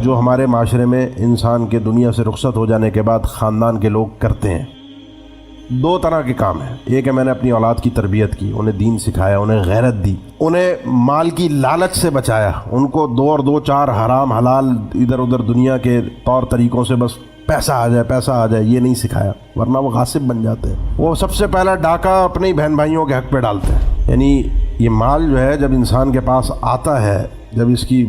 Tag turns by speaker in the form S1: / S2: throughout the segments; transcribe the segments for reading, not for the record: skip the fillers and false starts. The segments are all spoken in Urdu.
S1: جو ہمارے معاشرے میں انسان کے دنیا سے رخصت ہو جانے کے بعد خاندان کے لوگ کرتے ہیں، دو طرح کے کام ہیں۔ ایک ہے میں نے اپنی اولاد کی تربیت کی، انہیں دین سکھایا، انہیں غیرت دی، انہیں مال کی لالچ سے بچایا، ان کو دو اور دو چار حرام حلال ادھر ادھر دنیا کے طور طریقوں سے بس پیسہ آ جائے پیسہ آ جائے یہ نہیں سکھایا، ورنہ وہ غاصب بن جاتے ہیں۔ وہ سب سے پہلا ڈاکہ اپنے ہی بہن بھائیوں کے حق پہ ڈالتے ہیں۔ یعنی یہ مال جو ہے جب انسان کے پاس آتا ہے، جب اس کی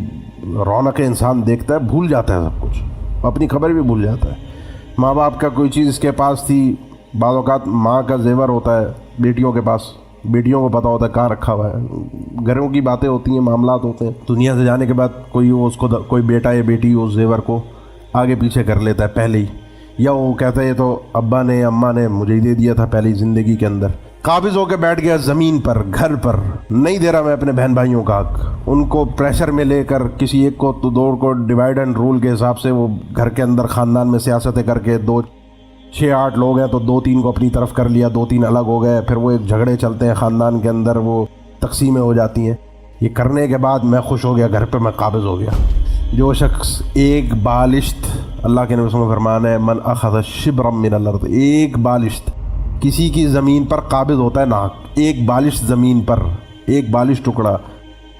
S1: رونق انسان دیکھتا ہے، بھول جاتا ہے سب کچھ، اپنی خبر بھی بھول جاتا ہے۔ ماں باپ کا کوئی چیز اس کے پاس تھی، بعض اوقات ماں کا زیور ہوتا ہے بیٹیوں کے پاس، بیٹیوں کو پتہ ہوتا ہے کہاں رکھا ہوا ہے، گھروں کی باتیں ہوتی ہیں، معاملات ہوتے ہیں۔ دنیا سے جانے کے بعد کوئی بیٹا یا بیٹی اس زیور کو آگے پیچھے کر لیتا ہے پہلے ہی، یا وہ کہتا ہے یہ تو ابا نے اماں نے مجھے ہی دے دیا تھا پہلی زندگی کے اندر۔ قابض ہو کے بیٹھ گیا زمین پر، گھر پر، نہیں دے رہا میں اپنے بہن بھائیوں کا حق، ان کو پریشر میں لے کر کسی ایک کو تو دو کو ڈیوائڈ اینڈ رول کے حساب سے وہ گھر کے اندر خاندان میں سیاستیں کر کے 6-8 لوگ ہیں تو 2-3 کو اپنی طرف کر لیا، 2-3 الگ ہو گئے، پھر وہ ایک جھگڑے چلتے ہیں خاندان کے اندر، وہ تقسیمیں ہو جاتی ہیں۔ یہ کرنے کے بعد میں خوش ہو گیا، گھر پہ میں قابض ہو گیا۔ جو شخص ایک بالشت، اللہ کے نبی صلی اللہ علیہ وسلم فرمان ہے من اخذ شبرا من الارض، ایک بالشت کسی کی زمین پر قابض ہوتا ہے ناحق، ایک بالشت زمین پر، ایک بالشت ٹکڑا،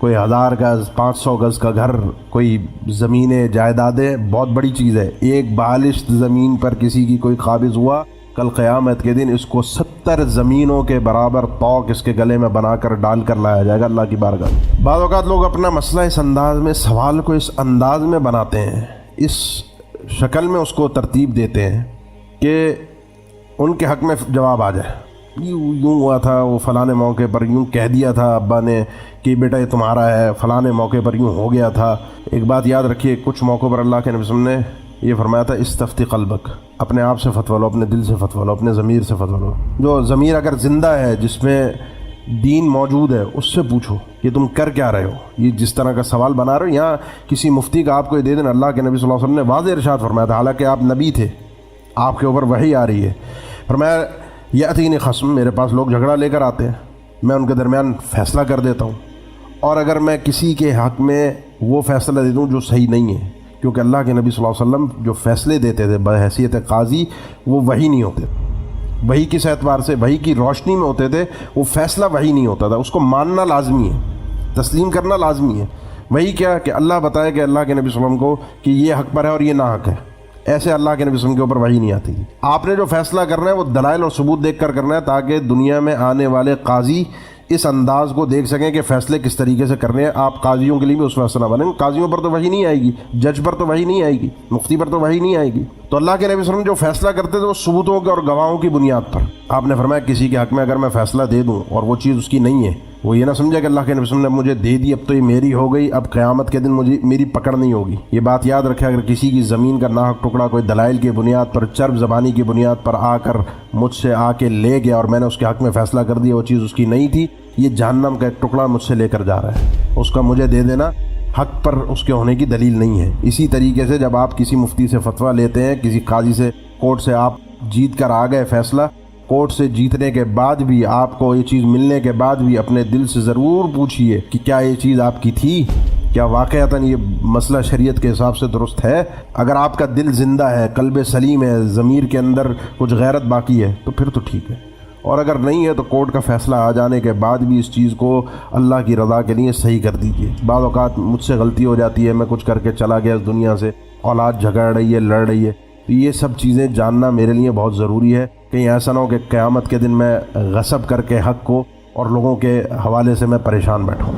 S1: کوئی 1000 گز 500 گز کا گھر، کوئی زمینیں جائیدادیں، بہت بڑی چیز ہے۔ ایک بالشت زمین پر کسی کی کوئی قابض ہوا، کل قیامت کے دن اس کو 70 زمینوں کے برابر طوق اس کے گلے میں بنا کر ڈال کر لایا جائے گا اللہ کی بارگاہ میں۔ بعض اوقات لوگ اپنا مسئلہ اس انداز میں، سوال کو اس انداز میں بناتے ہیں، اس شکل میں اس کو ترتیب دیتے ہیں کہ ان کے حق میں جواب آ جائے، یوں ہوا تھا، وہ فلاں موقع پر یوں کہہ دیا تھا ابا نے کہ بیٹا یہ تمہارا ہے، فلاں موقع پر یوں ہو گیا تھا۔ ایک بات یاد رکھیے، کچھ موقعوں پر اللہ کے نبی صلی اللہ علیہ وسلم نے یہ فرمایا تھا استفتی قلبک، اپنے آپ سے فتویٰ لو، اپنے دل سے فتویٰ لو، اپنے ضمیر سے فتویٰ لو۔ جو ضمیر اگر زندہ ہے، جس میں دین موجود ہے، اس سے پوچھو کہ تم کر کیا رہے ہو، یہ جس طرح کا سوال بنا رہے ہو۔ یہاں کسی مفتی کا آپ کو یہ دے دینا، اللہ کے نبی صلی اللہ علیہ وسلم نے واضح ارشاد فرمایا تھا، حالانکہ آپ نبی تھے، آپ کے اوپر وحی آ رہی ہے، فرمایا یاتینی خصم، میرے پاس لوگ جھگڑا لے کر آتے ہیں، میں ان کے درمیان فیصلہ کر دیتا ہوں، اور اگر میں کسی کے حق میں وہ فیصلہ دے دوں جو صحیح نہیں ہے، کیونکہ اللہ کے نبی صلی اللہ علیہ وسلم جو فیصلے دیتے تھے بحیثیت قاضی، وہ وحی نہیں ہوتے، وحی کس اعتبار سے، وحی کی روشنی میں ہوتے تھے، وہ فیصلہ وحی نہیں ہوتا تھا، اس کو ماننا لازمی ہے، تسلیم کرنا لازمی ہے۔ وہی کیا کہ اللہ بتائے کہ اللہ کے نبی صلی اللہ علیہ وسلم کو کہ یہ حق پر ہے اور یہ نا حق ہے، ایسے اللہ کے نبی صلی اللہ علیہ وسلم کے اوپر وحی نہیں آتی تھی۔ آپ نے جو فیصلہ کرنا ہے وہ دلائل اور ثبوت دیکھ کر کرنا ہے، تاکہ دنیا میں آنے والے قاضی اس انداز کو دیکھ سکیں کہ فیصلے کس طریقے سے کرنے ہیں۔ آپ قاضیوں کے لیے بھی اس فیصلہ بنیں، قاضیوں پر تو وحی نہیں آئے گی، جج پر تو وحی نہیں آئے گی، مفتی پر تو وحی نہیں آئے گی۔ تو اللہ کے نبی صلی اللہ علیہ وسلم جو فیصلہ کرتے تھے وہ ثبوتوں کے اور گواہوں کی بنیاد پر۔ آپ نے فرمایا کسی کے حق میں اگر میں فیصلہ دے دوں اور وہ چیز اس کی نہیں ہے، وہ یہ نہ سمجھے کہ اللہ کے نبی صلی اللہ علیہ وسلم نے مجھے دے دی، اب تو یہ میری ہو گئی، اب قیامت کے دن میری پکڑ نہیں ہوگی۔ یہ بات یاد رکھے، اگر کسی کی زمین کا ناحق ٹکڑا کوئی دلائل کی بنیاد پر، چرب زبانی کی بنیاد پر آ کر مجھ سے آ کے لے گیا اور میں نے اس کے حق میں فیصلہ کر دیا، وہ چیز اس کی نہیں تھی، یہ جہنم کا ایک ٹکڑا مجھ سے لے کر جا رہا ہے، اس کا مجھے دے دینا حق پر اس کے ہونے کی دلیل نہیں ہے۔ اسی طریقے سے جب آپ کسی مفتی سے فتویٰ لیتے ہیں، کسی قاضی سے، کورٹ سے آپ جیت کر آ گئے فیصلہ، کورٹ سے جیتنے کے بعد بھی، آپ کو یہ چیز ملنے کے بعد بھی اپنے دل سے ضرور پوچھئے کہ کیا یہ چیز آپ کی تھی، کیا واقعتاً یہ مسئلہ شریعت کے حساب سے درست ہے۔ اگر آپ کا دل زندہ ہے، قلب سلیم ہے، ضمیر کے اندر کچھ غیرت باقی ہے تو پھر تو ٹھیک ہے، اور اگر نہیں ہے تو کورٹ کا فیصلہ آ جانے کے بعد بھی اس چیز کو اللہ کی رضا کے لیے صحیح کر دیجیے۔ بعض اوقات مجھ سے غلطی ہو جاتی ہے، میں کچھ کر کے چلا گیا اس دنیا سے، اولاد جھگڑ رہی ہے، لڑ رہی ہے، تو یہ سب چیزیں جاننا میرے لیے بہت ضروری ہے، کہیں ایسا نہ ہو کہ قیامت کے دن میں غصب کر کے حق کو اور لوگوں کے حوالے سے میں پریشان بیٹھوں۔